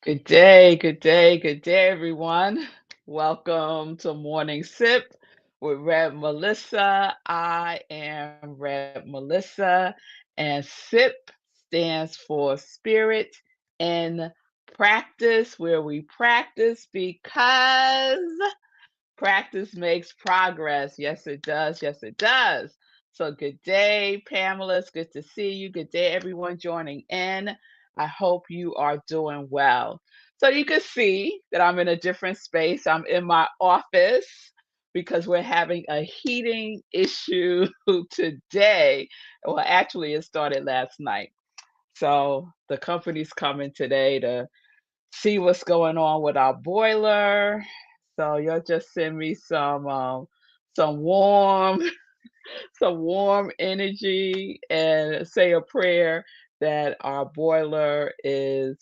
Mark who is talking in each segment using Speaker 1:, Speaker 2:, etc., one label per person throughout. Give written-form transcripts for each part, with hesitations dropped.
Speaker 1: Good day, everyone. Welcome to Morning Sip with Red Melissa. I am Red Melissa, and SIP stands for Spirit in Practice, where we practice because practice makes progress. Yes, it does. Yes, it does. So, good day, Pamela. It's good to see you. Good day, everyone joining in. I hope you are doing well. So, you can see that I'm in a different space. I'm in my office because we're having a heating issue today. Well, actually, it started last night. So, the company's coming today to see what's going on with our boiler. So you'll just send me some warm some warm energy and say a prayer that our boiler is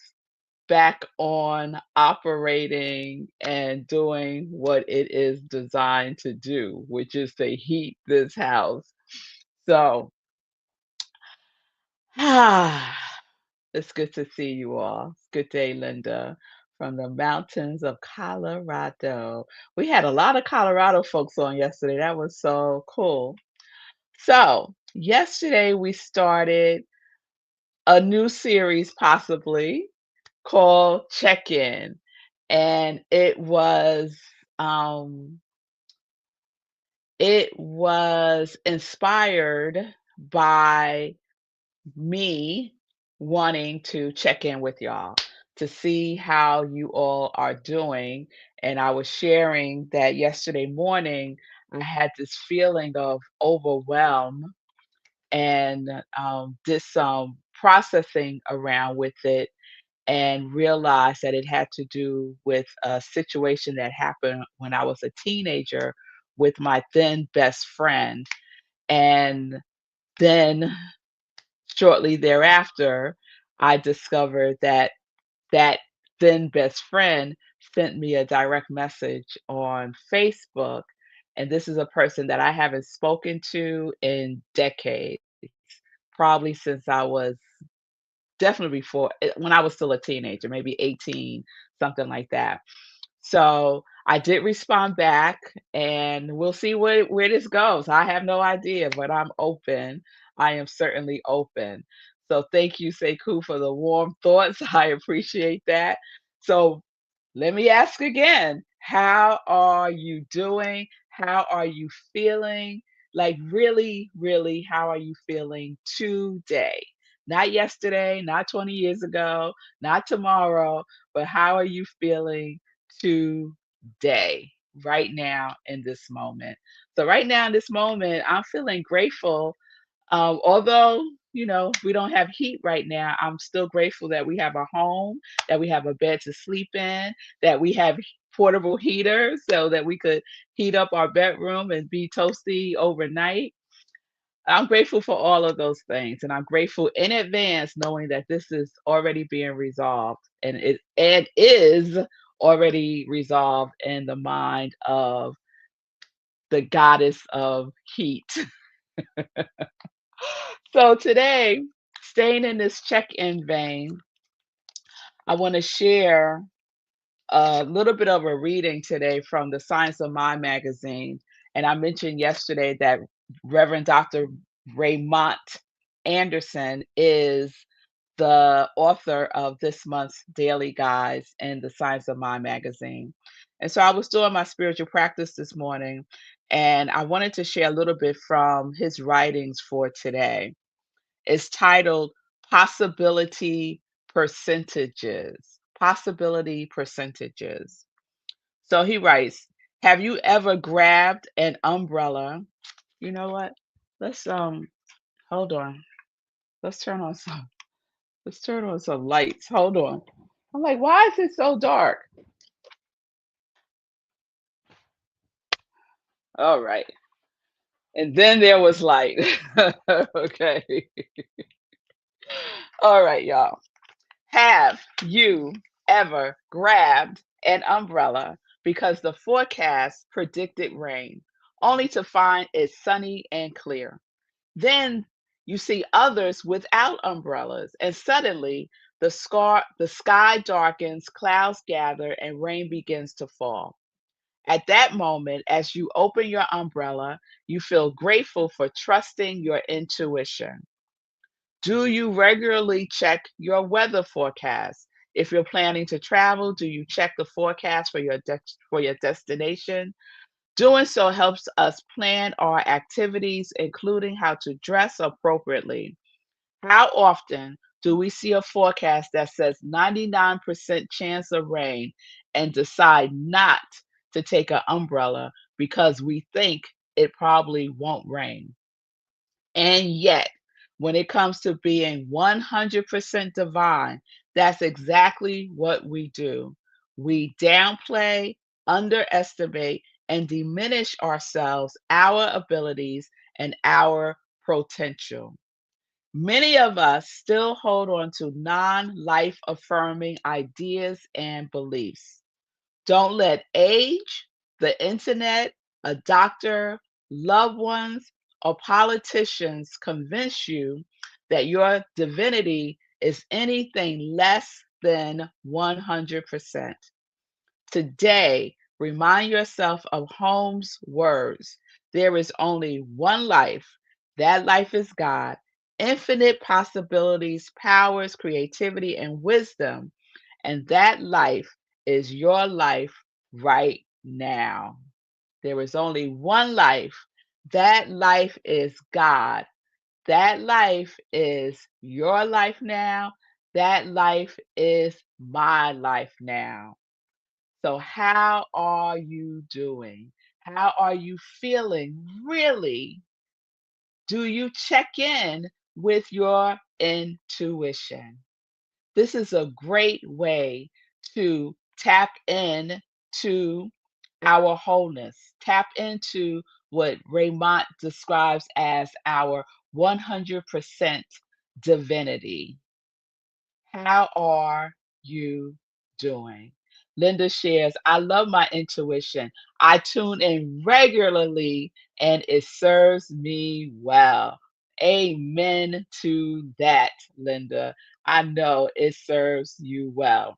Speaker 1: back on operating and doing what it is designed to do, which is to heat this house. So it's good to see you all. Good day, Linda, from the mountains of Colorado. We had a lot of Colorado folks on yesterday. That was so cool. So, yesterday we started a new series, possibly called Check In, and um, it was inspired by me wanting to check in with y'all to see how you all are doing. And I was sharing that yesterday morning, I had this feeling of overwhelm and did some processing around with it and realized that it had to do with a situation that happened when I was a teenager with my then best friend. And then shortly thereafter, I discovered that that then best friend sent me a direct message on Facebook. And this is a person that I haven't spoken to in decades, probably since I was definitely before when I was still a teenager, maybe 18, something like that. So I did respond back, and we'll see where this goes. I have no idea, but I'm open. I am certainly open. So thank you, Sekou, for the warm thoughts. I appreciate that. So let me ask again, how are you doing? How are you feeling? Like, really, really, how are you feeling today? Not yesterday, not 20 years ago, not tomorrow, but how are you feeling today, right now, in this moment? So, right now, in this moment, I'm feeling grateful. Although, we don't have heat right now, I'm still grateful that we have a home, that we have a bed to sleep in, that we have portable heaters so that we could heat up our bedroom and be toasty overnight. I'm grateful for all of those things, and I'm grateful in advance knowing that this is already being resolved and is already resolved in the mind of the goddess of heat. So today, staying in this check-in vein, I want to share a little bit of a reading today from the Science of Mind magazine. And I mentioned yesterday that Reverend Dr. Raymont Anderson is the author of this month's daily guides in the Science of Mind magazine. And so I was doing my spiritual practice this morning, and I wanted to share a little bit from his writings for today. It's titled Possibility Percentages. Possibility Percentages. So he writes, have you ever grabbed an umbrella? You know what? Let's hold on. Let's turn on some let's turn on some lights. Hold on. I'm like, why is it so dark? All right. And then there was light. Okay. All right, y'all. Have you ever grabbed an umbrella because the forecast predicted rain, only to find it sunny and clear? Then you see others without umbrellas, and suddenly The sky darkens, clouds gather, and rain begins to fall. At that moment, as you open your umbrella, you feel grateful for trusting your intuition. Do you regularly check your weather forecast? If you're planning to travel, do you check the forecast for for your destination? Doing so helps us plan our activities, including how to dress appropriately. How often do we see a forecast that says 99% chance of rain and decide not to take an umbrella because we think it probably won't rain? And yet, when it comes to being 100% divine, that's exactly what we do. We downplay, underestimate, and diminish ourselves, our abilities, and our potential. Many of us still hold on to non life affirming ideas and beliefs. Don't let age, the internet, a doctor, loved ones, or politicians convince you that your divinity is anything less than 100%. Today, remind yourself of Holmes' words. There is only one life. That life is God. Infinite possibilities, powers, creativity, and wisdom. And that life is your life right now. There is only one life. That life is God. That life is your life now. That life is my life now. So, how are you doing? How are you feeling? Really, do you check in with your intuition? This is a great way to tap in to our wholeness, tap into what Raymond describes as our 100% divinity. How are you doing? Linda shares, I love my intuition. I tune in regularly and it serves me well. Amen to that, Linda. I know it serves you well.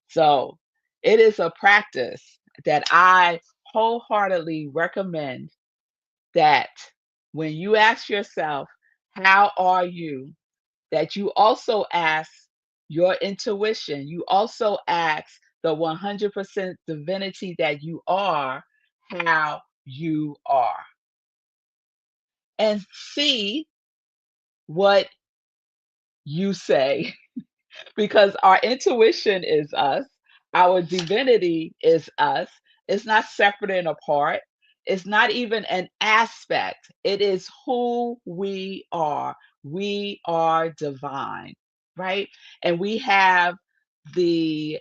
Speaker 1: So it is a practice that I wholeheartedly recommend that when you ask yourself, how are you? That you also ask your intuition. You also ask the 100% divinity that you are, how you are. And see what you say, because our intuition is us, our divinity is us. It's not separate and apart. It's not even an aspect. It is who we are. We are divine, right? And we have I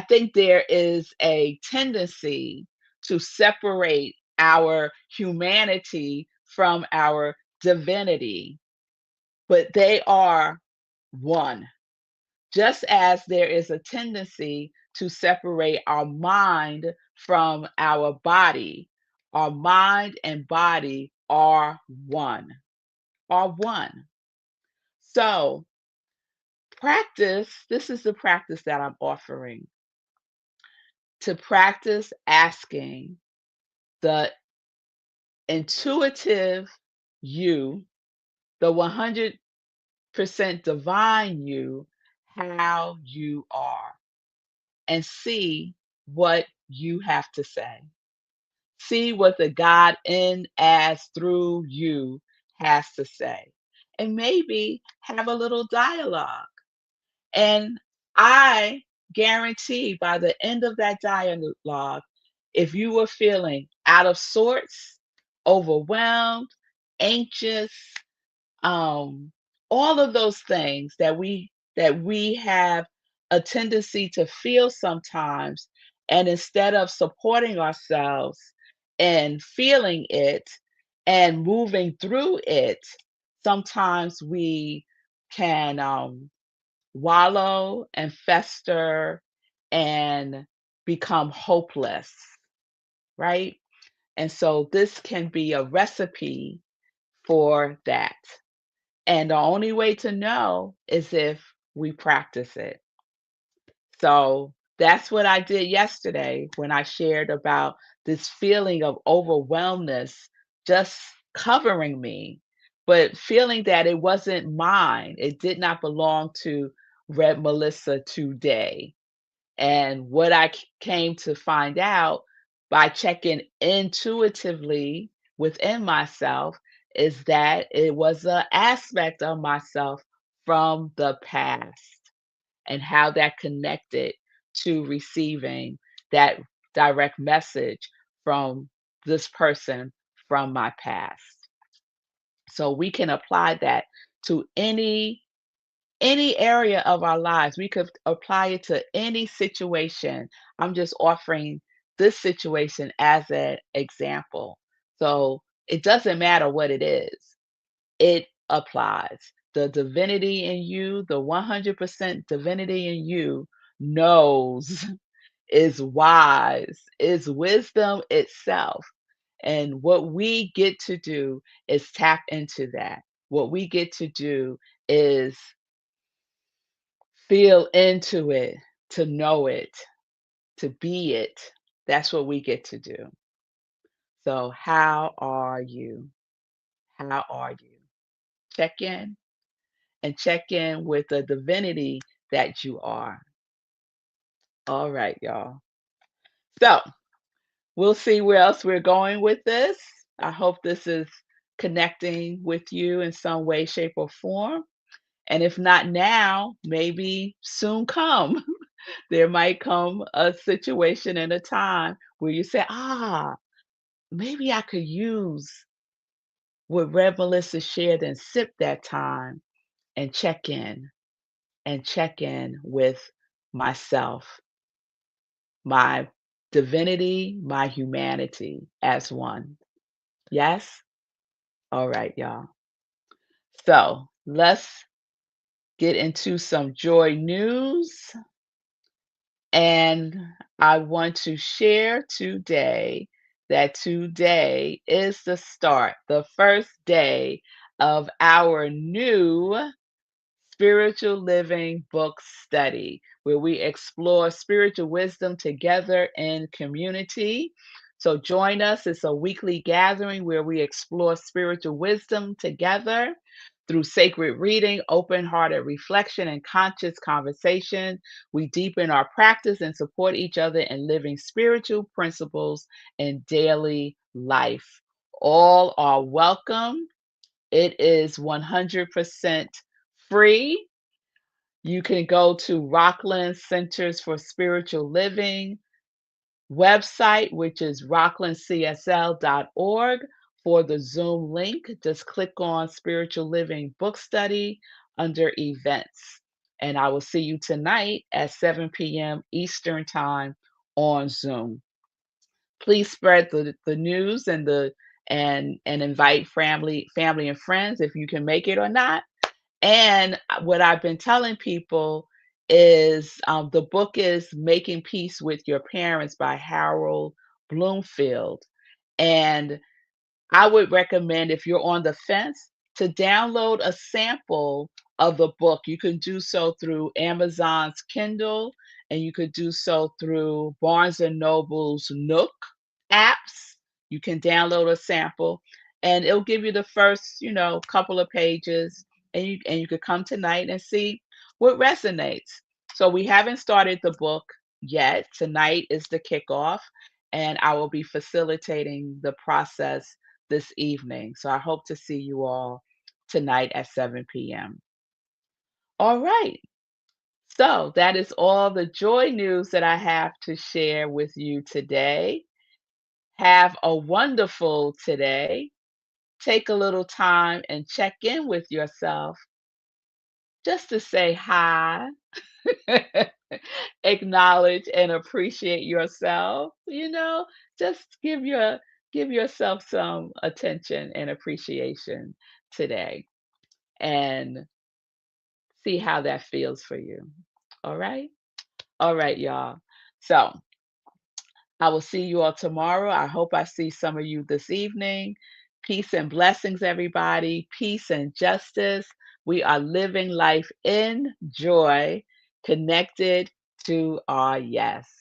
Speaker 1: think there is a tendency to separate our humanity from our divinity, but they are one. Just as there is a tendency to separate our mind from our body, our mind and body are one, are one. So, this is the practice that I'm offering to practice asking the intuitive you, the 100% divine you, how you are, and see what you have to say. See what the God in, as, through you has to say. And maybe have a little dialogue. And I guarantee by the end of that dialogue, if you were feeling out of sorts, overwhelmed, anxious, um, all of those things that we have a tendency to feel sometimes, and instead of supporting ourselves and feeling it and moving through it, sometimes we can wallow and fester and become hopeless, right? And so this can be a recipe for that. And the only way to know is if we practice it. So that's what I did yesterday when I shared about this feeling of overwhelmness just covering me, but feeling that it wasn't mine. It did not belong to Red Melissa today. And what came to find out by checking intuitively within myself is that it was an aspect of myself from the past and how that connected to receiving that direct message from this person from my past. So we can apply that to any area of our lives. We could apply it to any situation. I'm just offering this situation as an example. So it doesn't matter what it is, it applies. The divinity in you, the 100% divinity in you knows, is wise, is wisdom itself. And what we get to do is tap into that. What we get to do is feel into it, to know it, to be it. That's what we get to do. So, how are you? How are you? Check in and check in with the divinity that you are. All right, y'all. So, we'll see where else we're going with this. I hope this is connecting with you in some way, shape, or form. And if not now, maybe soon come. There might come a situation and a time where you say, maybe I could use what Red Melissa shared and sip that time and check in with myself, my divinity, my humanity as one. Yes? All right, y'all. So let's get into some joy news. And I want to share today that today is the start, the first day of our new Spiritual Living book study, where we explore spiritual wisdom together in community. So join us. It's a weekly gathering where we explore spiritual wisdom together through sacred reading, open hearted reflection, and conscious conversation. We deepen our practice and support each other in living spiritual principles in daily life. All are welcome. It is 100% free. You can go to Rockland Centers for Spiritual Living website, which is rocklandcsl.org, for the Zoom link. Just click on Spiritual Living Book Study under Events. And I will see you tonight at 7 p.m. Eastern Time on Zoom. Please spread the news and invite family and friends if you can make it or not. And what I've been telling people is the book is Making Peace with Your Parents by Harold Bloomfield. And I would recommend, if you're on the fence, to download a sample of the book. You can do so through Amazon's Kindle, and you could do so through Barnes and Noble's Nook apps. You can download a sample, and it'll give you the first, couple of pages, and you could come tonight and see what resonates. So we haven't started the book yet. Tonight is the kickoff, and I will be facilitating the process this evening. So I hope to see you all tonight at 7 p.m. All right. So that is all the joy news that I have to share with you today. Have a wonderful today. Take a little time and check in with yourself just to say hi, acknowledge and appreciate yourself, just give yourself some attention and appreciation today and see how that feels for you. All right? All right, y'all. So I will see you all tomorrow. I hope I see some of you this evening. Peace and blessings, everybody. Peace and justice. We are living life in joy, connected to our yes.